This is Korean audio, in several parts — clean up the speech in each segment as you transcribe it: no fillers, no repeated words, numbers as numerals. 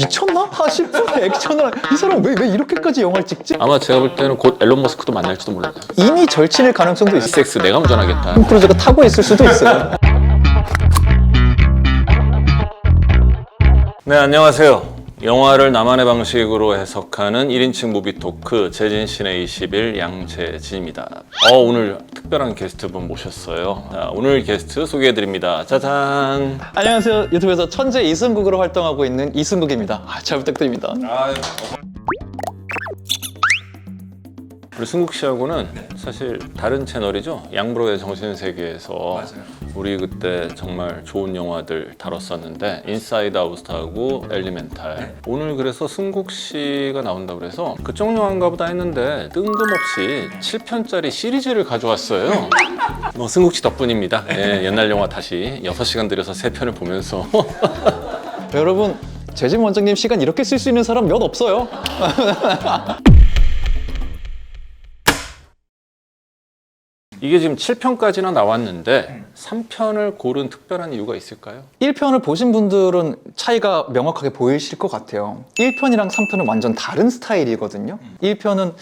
미쳤나? 한 10분의 액션을 이 사람 왜 이렇게까지 영화를 찍지? 아마 제가 볼 때는 곧 앨런 머스크도 만날지도 몰라요. 이미 절친일 가능성도 있어. SX 내가 운전하겠다. 톰 크루즈가 타고 있을 수도 있어요. 네, 안녕하세요. 영화를 나만의 방식으로 해석하는 1인칭 무비 토크 재진신의 20일 양재진입니다. 오늘 특별한 게스트분 모셨어요. 자, 오늘 게스트 소개해드립니다. 짜잔. 안녕하세요. 유튜브에서 천재 이승국으로 활동하고 있는 이승국입니다. 잘 부탁드립니다. 우리 승국 씨하고는 사실 다른 채널이죠. 양브로의 정신세계에서 우리 그때 정말 좋은 영화들 다뤘었는데 인사이드 아웃하고 엘리멘탈. 오늘 그래서 승국 씨가 나온다고 그래서 그쪽 영화인가 보다 했는데 뜬금없이 7편짜리 시리즈를 가져왔어요. 승국 씨 덕분입니다. 예, 옛날 영화 다시 6시간 들여서 3편을 보면서 여러분, 재진 원장님 시간 이렇게 쓸 수 있는 사람 몇 없어요. 이게 지금 7편까지나 나왔는데 3편을 고른 특별한 이유가 있을까요? 1편을 보신 분들은 차이가 명확하게 보이실 것 같아요. 1편이랑 3편은 완전 다른 스타일이거든요. 1편은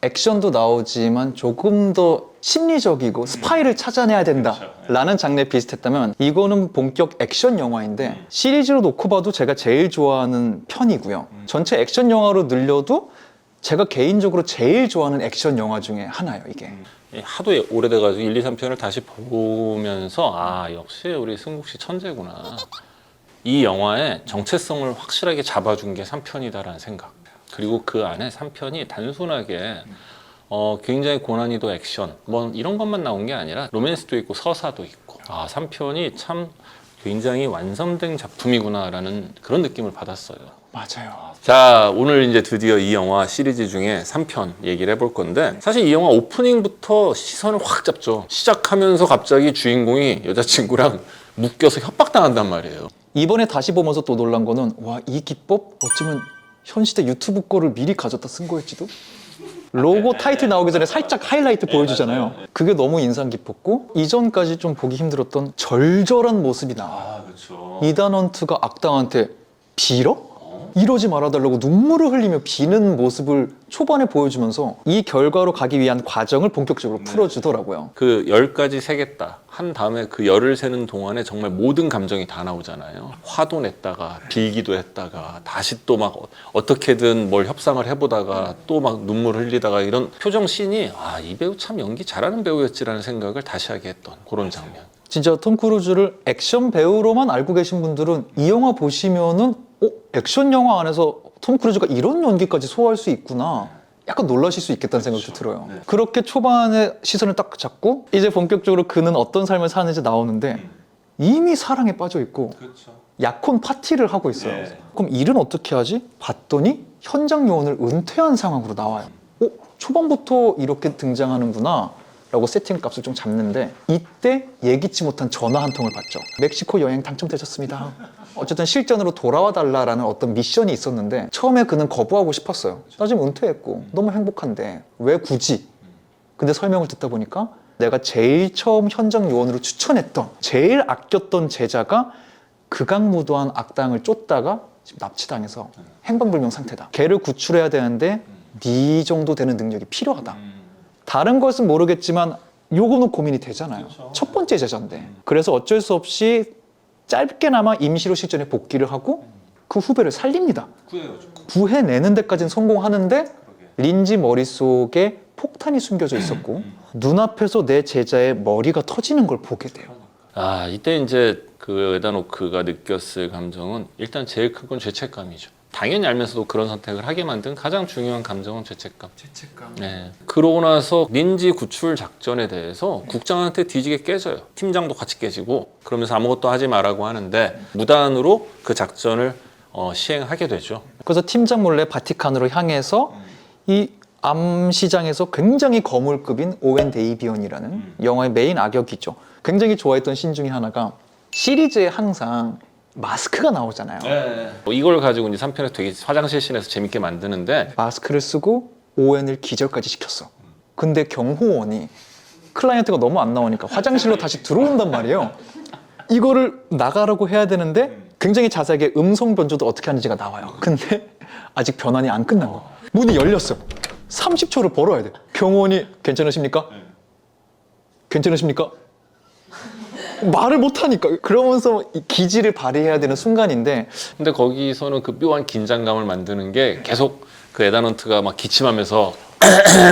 액션도 나오지만 조금 더 심리적이고 스파이를 찾아내야 된다라는 장르에 비슷했다면 이거는 본격 액션 영화인데 시리즈로 놓고 봐도 제가 제일 좋아하는 편이고요. 전체 액션 영화로 늘려도 제가 개인적으로 제일 좋아하는 액션 영화 중에 하나예요, 이게. 하도 오래돼가지고 1, 2, 3편을 다시 보면서 역시 우리 승국 씨 천재구나. 이 영화의 정체성을 확실하게 잡아준 게 3편이다라는 생각. 그리고 그 안에 3편이 단순하게 굉장히 고난이도 액션 뭐 이런 것만 나온 게 아니라 로맨스도 있고 서사도 있고 3편이 참 굉장히 완성된 작품이구나라는 그런 느낌을 받았어요. 맞아요. 자, 오늘 이제 드디어 이 영화 시리즈 중에 3편 얘기를 해볼 건데 사실 이 영화 오프닝부터 시선을 확 잡죠. 시작하면서 갑자기 주인공이 여자친구랑 묶여서 협박당한단 말이에요. 이번에 다시 보면서 또 놀란 거는 이 기법 어쩌면 현 시대 유튜브 거를 미리 가져다 쓴 거였지도? 로고 타이틀 나오기 전에 살짝 하이라이트 보여주잖아요. 그게 너무 인상 깊었고 이전까지 좀 보기 힘들었던 절절한 모습이 나와요. 그렇죠. 이단 헌트가 악당한테 빌어? 이러지 말아달라고 눈물을 흘리며 비는 모습을 초반에 보여주면서 이 결과로 가기 위한 과정을 본격적으로 풀어주더라고요. 그 10가지 세겠다 한 다음에 그 열을 세는 동안에 정말 모든 감정이 다 나오잖아요. 화도 냈다가 빌기도 했다가 다시 또 막 어떻게든 뭘 협상을 해보다가 또 막 눈물 흘리다가 이런 표정 씬이 이 배우 참 연기 잘하는 배우였지라는 생각을 다시 하게 했던 그런 장면. 진짜 톰 크루즈를 액션 배우로만 알고 계신 분들은 이 영화 보시면은 액션 영화 안에서 톰 크루즈가 이런 연기까지 소화할 수 있구나 약간 놀라실 수 있겠다는 생각도 들어요. 그렇게 초반에 시선을 딱 잡고 이제 본격적으로 그는 어떤 삶을 사는지 나오는데 이미 사랑에 빠져 있고 약혼 파티를 하고 있어요. 그럼 일은 어떻게 하지? 봤더니 현장 요원을 은퇴한 상황으로 나와요. 초반부터 이렇게 등장하는구나 라고 세팅 값을 좀 잡는데 이때 예기치 못한 전화 한 통을 받죠. 멕시코 여행 당첨되셨습니다. 어쨌든 실전으로 돌아와 달라라는 어떤 미션이 있었는데 처음에 그는 거부하고 싶었어요. 나 지금 은퇴했고 너무 행복한데 왜 굳이? 근데 설명을 듣다 보니까 내가 제일 처음 현장 요원으로 추천했던 제일 아꼈던 제자가 극악무도한 악당을 쫓다가 지금 납치당해서 행방불명 상태다. 걔를 구출해야 되는데 네 정도 되는 능력이 필요하다. 다른 것은 모르겠지만 요거는 고민이 되잖아요. 첫 번째 제자인데. 그래서 어쩔 수 없이 짧게나마 임시로 실전에 복귀를 하고 그 후배를 살립니다. 구해내는 데까지는 성공하는데 린지 머릿속에 폭탄이 숨겨져 있었고 눈앞에서 내 제자의 머리가 터지는 걸 보게 돼요. 이때 이제 그 에다노크가 느꼈을 감정은 일단 제일 큰 건 죄책감이죠. 당연히 알면서도 그런 선택을 하게 만든 가장 중요한 감정은 죄책감. 네. 그러고 나서 린지 구출 작전에 대해서 국장한테 뒤지게 깨져요. 팀장도 같이 깨지고 그러면서 아무것도 하지 말라고 하는데 무단으로 그 작전을 시행하게 되죠. 그래서 팀장 몰래 바티칸으로 향해서 이 암시장에서 굉장히 거물급인 오웬 데이비언이라는 영화의 메인 악역이죠. 굉장히 좋아했던 씬 중에 하나가 시리즈에 항상 마스크가 나오잖아요. 이걸 가지고 이제 3편에서 되게 화장실 씬에서 재밌게 만드는데 마스크를 쓰고 오웬을 기절까지 시켰어. 근데 경호원이 클라이언트가 너무 안 나오니까 화장실로 다시 들어온단 말이에요. 이거를 나가라고 해야 되는데 굉장히 자세하게 음성 변조도 어떻게 하는지가 나와요. 근데 아직 변환이 안 끝난 거야. 문이 열렸어. 30초를 벌어야 돼. 경호원이 괜찮으십니까? 괜찮으십니까? 말을 못하니까. 그러면서 이 기지를 발휘해야 되는 순간인데 근데 거기서는 그 묘한 긴장감을 만드는 게 계속 그 에다넌트가 막 기침하면서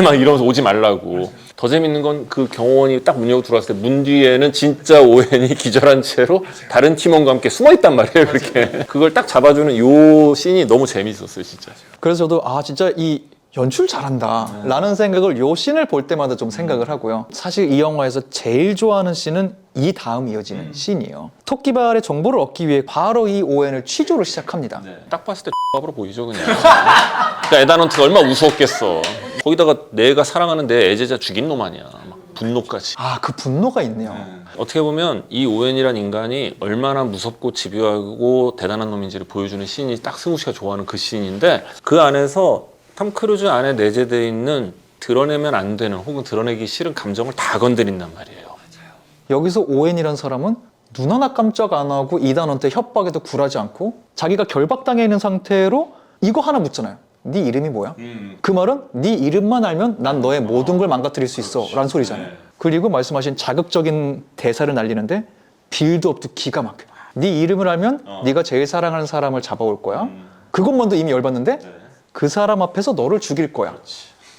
막 이러면서 오지 말라고. 더 재밌는 건 그 경호원이 딱 문 열고 들어왔을 때 문 뒤에는 진짜 오웬이 기절한 채로 다른 팀원과 함께 숨어 있단 말이에요. 그렇게 그걸 딱 잡아주는 요 씬이 너무 재밌었어요, 진짜. 그래서 저도 진짜 이 연출 잘한다 라는 생각을 요 씬을 볼 때마다 좀 생각을 하고요. 사실 이 영화에서 제일 좋아하는 씬은 이 다음 이어지는 씬이에요. 토끼발의 정보를 얻기 위해 바로 이 오웬을 취조를 시작합니다. 딱 봤을 때 X밥으로 보이죠, 그냥. 그러니까 에다넌트가 얼마나 우스웠겠어. 거기다가 내가 사랑하는 내 애제자 죽인 놈 아니야. 막 분노까지. 그 분노가 있네요. 어떻게 보면 이 오웬이란 인간이 얼마나 무섭고 집요하고 대단한 놈인지를 보여주는 씬이 딱 승우 씨가 좋아하는 그 씬인데, 그 안에서 톰 크루즈 안에 내재되어 있는 드러내면 안 되는 혹은 드러내기 싫은 감정을 다 건드린단 말이에요. 여기서 오웬이라는 사람은 눈 하나 깜짝 안 하고 이단원한테 협박에도 굴하지 않고 자기가 결박당해 있는 상태로 이거 하나 묻잖아요. 네 이름이 뭐야? 그 말은 네 이름만 알면 난 너의 모든 걸 망가뜨릴 수 있어 라는 소리잖아요. 그리고 말씀하신 자극적인 대사를 날리는데 빌드업도 기가 막혀요. 네 이름을 알면 네가 제일 사랑하는 사람을 잡아올 거야. 그것만도 이미 열받는데 그 사람 앞에서 너를 죽일 거야.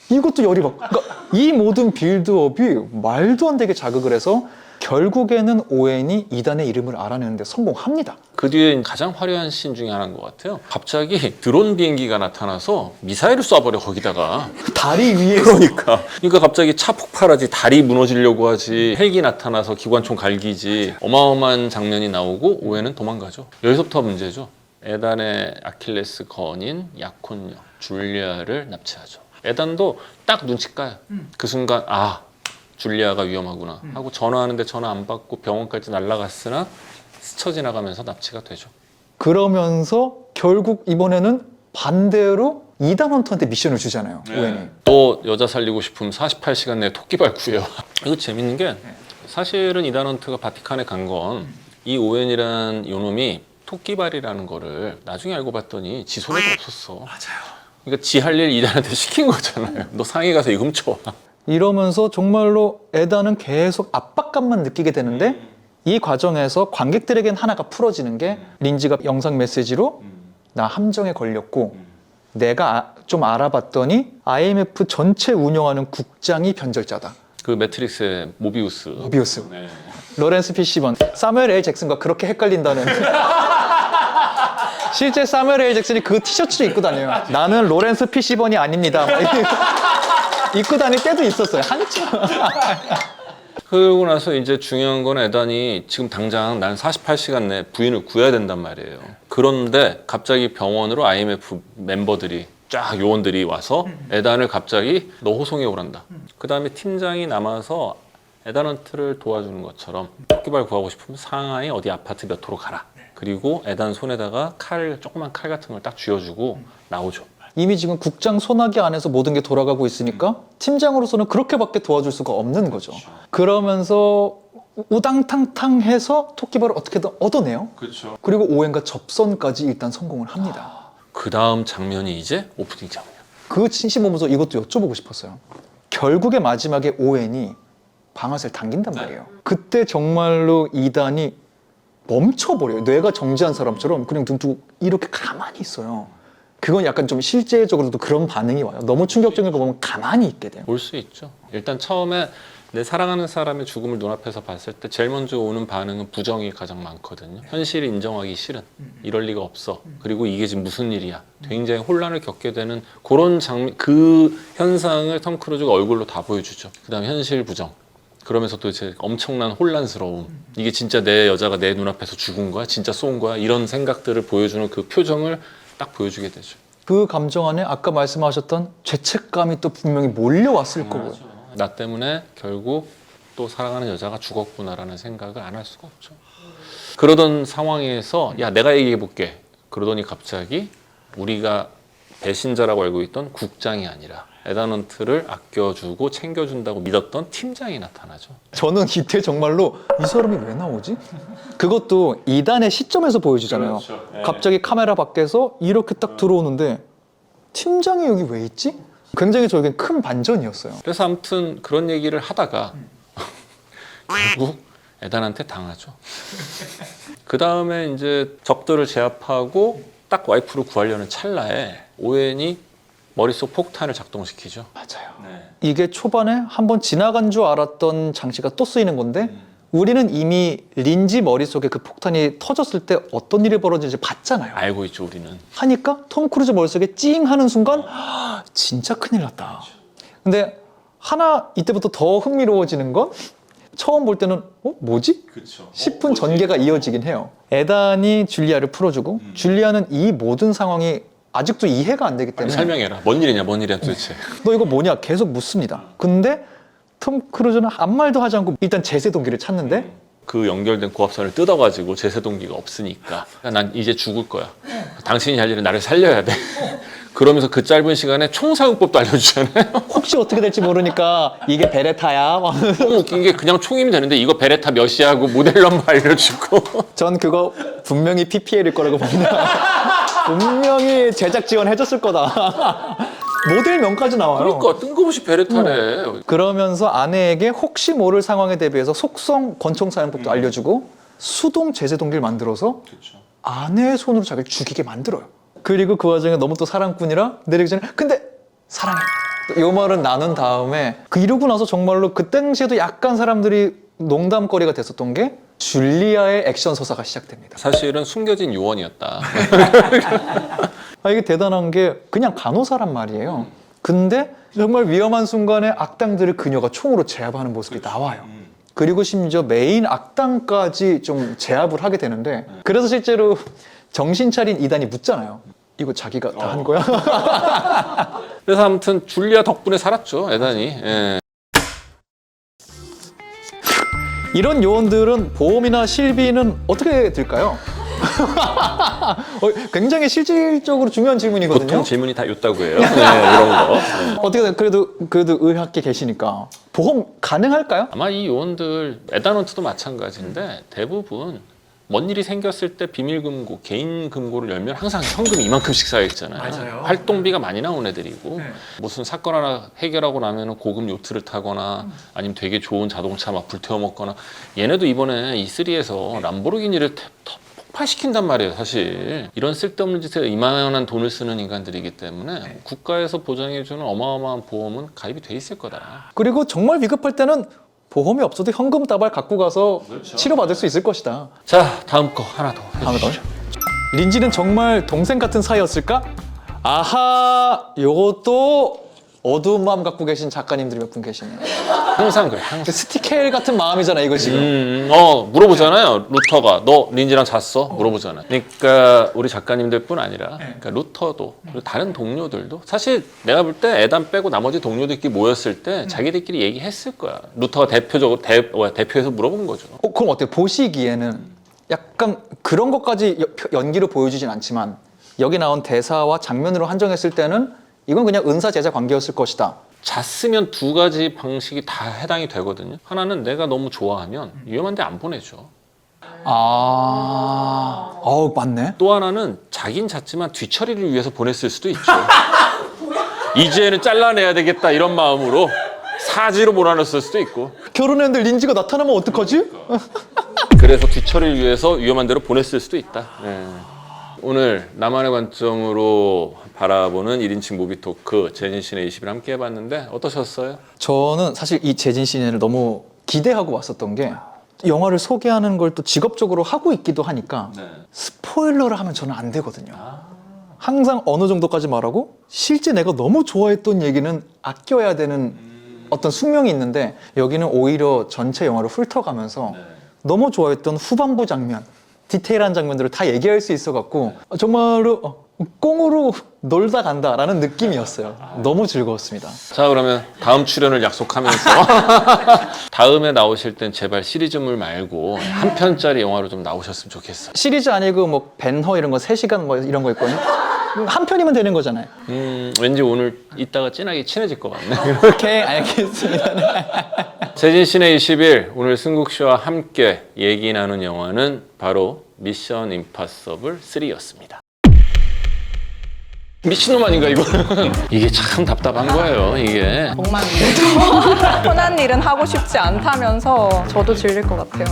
이것도 열이 받고. 그러니까 이 모든 빌드업이 말도 안 되게 자극을 해서 결국에는 오웬이 이단의 이름을 알아내는데 성공합니다. 그 뒤에 가장 화려한 씬 중에 하나인 것 같아요. 갑자기 드론 비행기가 나타나서 미사일을 쏴버려, 거기다가. 다리 위에. 그러니까 갑자기 차 폭발하지, 다리 무너지려고 하지, 헬기 나타나서 기관총 갈기지, 어마어마한 장면이 나오고 오웬은 도망가죠. 여기서부터 문제죠. 에단의 아킬레스 건인 약혼녀 줄리아를 납치하죠. 에단도 딱 눈치 까요. 그 순간 줄리아가 위험하구나 하고 전화하는데 전화 안 받고 병원까지 날아갔으나 스쳐 지나가면서 납치가 되죠. 그러면서 결국 이번에는 반대로 이단 헌터한테 미션을 주잖아요. 오웬이. 너 여자 살리고 싶으면 48시간 내에 토끼발 구해요. 이거 재밌는 게 사실은 이단 헌트가 바티칸에 간 건 이 오웬이란 요놈이 토끼발이라는 거를 나중에 알고 봤더니 지 손에도 없었어. 맞아요. 그러니까 지 할 일 이단한테 시킨 거잖아요. 너 상해 가서 이거 훔쳐와. 이러면서 정말로 에단은 계속 압박감만 느끼게 되는데 이 과정에서 관객들에겐 하나가 풀어지는 게 린지가 영상 메시지로 나 함정에 걸렸고 내가 좀 알아봤더니 IMF 전체 운영하는 국장이 변절자다. 그 매트릭스의 모비우스. 네. 로렌스 피시번. 사무엘 L 잭슨과 그렇게 헷갈린다는. 실제 사무엘 L 잭슨이 그 티셔츠를 입고 다녀요. 나는 로렌스 피시번이 아닙니다. 입고 다닐 때도 있었어요. 한참. 그러고 나서 이제 중요한 건 에단이 지금 당장 난 48시간 내에 부인을 구해야 된단 말이에요. 그런데 갑자기 병원으로 IMF 멤버들이 쫙 요원들이 와서 에단을 갑자기 너 호송에 오란다. 그 다음에 팀장이 남아서 에단헌트를 도와주는 것처럼 토끼발 구하고 싶으면 상하이 어디 아파트 몇 호로 가라. 그리고 에단 손에다가 조그만 칼 같은 걸 딱 쥐어주고 나오죠. 이미 지금 국장 손아귀 안에서 모든 게 돌아가고 있으니까 팀장으로서는 그렇게밖에 도와줄 수가 없는 거죠. 그러면서 우당탕탕해서 토끼발을 어떻게든 얻어내요. 그렇죠. 그리고 오웬과 접선까지 일단 성공을 합니다. 그 다음 장면이 이제 오프닝 장면. 그 신신 보면서 이것도 여쭤보고 싶었어요. 결국에 마지막에 오웬이 방아쇠를 당긴단 말이에요. 그때 정말로 이단이 멈춰버려요. 뇌가 정지한 사람처럼 그냥 눈 뜨고 이렇게 가만히 있어요. 그건 약간 좀 실제적으로도 그런 반응이 와요. 너무 충격적인 거 보면 가만히 있게 돼요. 올 수 있죠. 일단 처음에 내 사랑하는 사람의 죽음을 눈앞에서 봤을 때 제일 먼저 오는 반응은 부정이 가장 많거든요. 현실을 인정하기 싫은, 이럴 리가 없어. 그리고 이게 지금 무슨 일이야. 굉장히 혼란을 겪게 되는 그런 그 현상을 톰 크루즈가 얼굴로 다 보여주죠. 그 다음에 현실 부정. 그러면서 도대체 엄청난 혼란스러움. 이게 진짜 내 여자가 내 눈앞에서 죽은 거야? 진짜 쏜 거야? 이런 생각들을 보여주는 그 표정을 딱 보여주게 되죠. 그 감정 안에 아까 말씀하셨던 죄책감이 또 분명히 몰려왔을 거고요. 나 때문에 결국 또 사랑하는 여자가 죽었구나라는 생각을 안 할 수가 없죠. 그러던 상황에서 야 내가 얘기해 볼게. 그러더니 갑자기 우리가 배신자라고 알고 있던 국장이 아니라 에다넌트를 아껴주고 챙겨준다고 믿었던 팀장이 나타나죠. 저는 이때 정말로 이 사람이 왜 나오지? 그것도 2단의 시점에서 보여주잖아요. 그렇죠. 네. 갑자기 카메라 밖에서 이렇게 딱 들어오는데 팀장이 여기 왜 있지? 굉장히 저에겐 큰 반전이었어요. 그래서 아무튼 그런 얘기를 하다가 결국 에단한테 당하죠. 그 다음에 이제 적들을 제압하고 딱 와이프를 구하려는 찰나에 오웬이 머릿속 폭탄을 작동시키죠. 맞아요. 네. 이게 초반에 한번 지나간 줄 알았던 장치가 또 쓰이는 건데 우리는 이미 린지 머릿속에 그 폭탄이 터졌을 때 어떤 일이 벌어지는지 봤잖아요. 알고 있죠, 우리는. 하니까 톰 크루즈 머릿속에 찡 하는 순간 진짜 큰일 났다. 근데 하나 이때부터 더 흥미로워지는 건 처음 볼 때는 뭐지? 그렇죠. 싶은 전개가 이어지긴 해요. 에단이 줄리아를 풀어주고 줄리아는 이 모든 상황이 아직도 이해가 안 되기 때문에 설명해라. 뭔 일이냐, 뭔 일이야 도대체. 너 이거 뭐냐 계속 묻습니다. 근데 톰 크루즈는 아무 말도 하지 않고 일단 제세 동기를 찾는데 그 연결된 고압선을 뜯어가지고 제세 동기가 없으니까 난 이제 죽을 거야. 당신이 할 일은 나를 살려야 돼. 그러면서 그 짧은 시간에 총사용법도 알려주잖아요. 혹시 어떻게 될지 모르니까 이게 베레타야. 너무 웃긴 게 그냥 총이면 되는데 이거 베레타 몇이야 하고 모델 넘버 알려주고. 전 그거 분명히 PPL일 거라고 봅니다. 분명히 제작 지원 해줬을 거다. 모델명까지 나와요. 그러니까 뜬금없이 베레타네. 그러면서 아내에게 혹시 모를 상황에 대비해서 속성 권총 사용법도 알려주고 수동 제세 동기를 만들어서 그렇죠. 아내의 손으로 자기를 죽이게 만들어요. 그리고 그 와중에 너무 또 사랑꾼이라 내리기 전에 근데 사랑해. 이 말은 나눈 다음에 이러고 나서 정말로 그 당시에도 약간 사람들이 농담거리가 됐었던 게 줄리아의 액션 서사가 시작됩니다. 사실은 숨겨진 요원이었다. 이게 대단한 게 그냥 간호사란 말이에요. 근데 정말 위험한 순간에 악당들을 그녀가 총으로 제압하는 모습이 나와요. 그리고 심지어 메인 악당까지 좀 제압을 하게 되는데 그래서 실제로 정신 차린 이단이 묻잖아요. 이거 자기가 다 한 거야? 그래서 아무튼 줄리아 덕분에 살았죠, 에단이. 예. 이런 요원들은 보험이나 실비는 어떻게 들까요? 굉장히 실질적으로 중요한 질문이거든요. 보통 질문이 다 있다고 해요. 네, 이런 거. 네. 어떻게 그래도 의학계 계시니까 보험 가능할까요? 아마 이 요원들 에다넌트도 마찬가지인데 대부분 뭔 일이 생겼을 때 비밀금고, 개인금고를 열면 항상 현금이 이만큼씩 쌓여있잖아요. 맞아요. 활동비가 많이 나온 애들이고 네. 무슨 사건 하나 해결하고 나면 고급 요트를 타거나 아니면 되게 좋은 자동차 막 불태워 먹거나 얘네도 이번에 E3에서 람보르기니를 폭발시킨단 말이에요. 사실 이런 쓸데없는 짓에 이만한 돈을 쓰는 인간들이기 때문에 국가에서 보장해주는 어마어마한 보험은 가입이 돼 있을 거다. 그리고 정말 위급할 때는 보험이 없어도 현금 다발 갖고 가서 치료받을 수 있을 것이다. 자, 다음 거 하나 더 해주시죠. 린지는 정말 동생 같은 사이였을까? 아하, 요것도 어두운 마음 갖고 계신 작가님들이 몇 분 계시네요. 항상 그래. 항상. 스티켈 같은 마음이잖아 이거 지금. 물어보잖아요. 루터가 너 린지랑 잤어? 물어보잖아요. 그러니까 우리 작가님들뿐 아니라 그러니까 루터도 그리고 다른 동료들도 사실 내가 볼 때 에단 빼고 나머지 동료들끼리 모였을 때 자기들끼리 얘기했을 거야. 루터가 대표적으로 대표해서 물어본 거죠. 그럼 어때요? 보시기에는 약간 그런 것까지 연기로 보여주진 않지만 여기 나온 대사와 장면으로 한정했을 때는 이건 그냥 은사 제자 관계였을 것이다. 잤으면 두 가지 방식이 다 해당이 되거든요. 하나는 내가 너무 좋아하면 위험한데 안 보내줘. 맞네. 또 하나는 자긴 잤지만 뒤처리를 위해서 보냈을 수도 있죠. 이제는 잘라내야 되겠다 이런 마음으로 사지로 몰아넣었을 수도 있고. 결혼했는데 린지가 나타나면 어떡하지? 그래서 뒤처리를 위해서 위험한 데로 보냈을 수도 있다. 네. 오늘 나만의 관점으로 바라보는 1인칭 무비 토크 제진신의 20일 함께 해봤는데 어떠셨어요? 저는 사실 이 재진 씨를 너무 기대하고 왔었던 게 영화를 소개하는 걸 또 직업적으로 하고 있기도 하니까 스포일러를 하면 저는 안 되거든요. 항상 어느 정도까지 말하고 실제 내가 너무 좋아했던 얘기는 아껴야 되는 어떤 숙명이 있는데 여기는 오히려 전체 영화를 훑어가면서 너무 좋아했던 후반부 장면, 디테일한 장면들을 다 얘기할 수 있어갖고 정말로 꽁으로 놀다 간다라는 느낌이었어요. 너무 즐거웠습니다. 자, 그러면 다음 출연을 약속하면서 다음에 나오실 땐 제발 시리즈물 말고 한 편짜리 영화로 좀 나오셨으면 좋겠어요. 시리즈 아니고 뭐 벤허 이런 거 3시간 뭐 이런 거 있거든요. 한 편이면 되는 거잖아요. 왠지 오늘 이따가 진하게 친해질 것 같네. 오케이, 알겠습니다. 세진 씨네 20일 오늘 승국 씨와 함께 얘기 나눈 영화는 바로 미션 임파서블 3였습니다. 미친놈 아닌가 이거는? 이게 참 답답한 거예요 이게. 엉망이죠. 편한 일은 하고 싶지 않다면서 저도 질릴 것 같아요.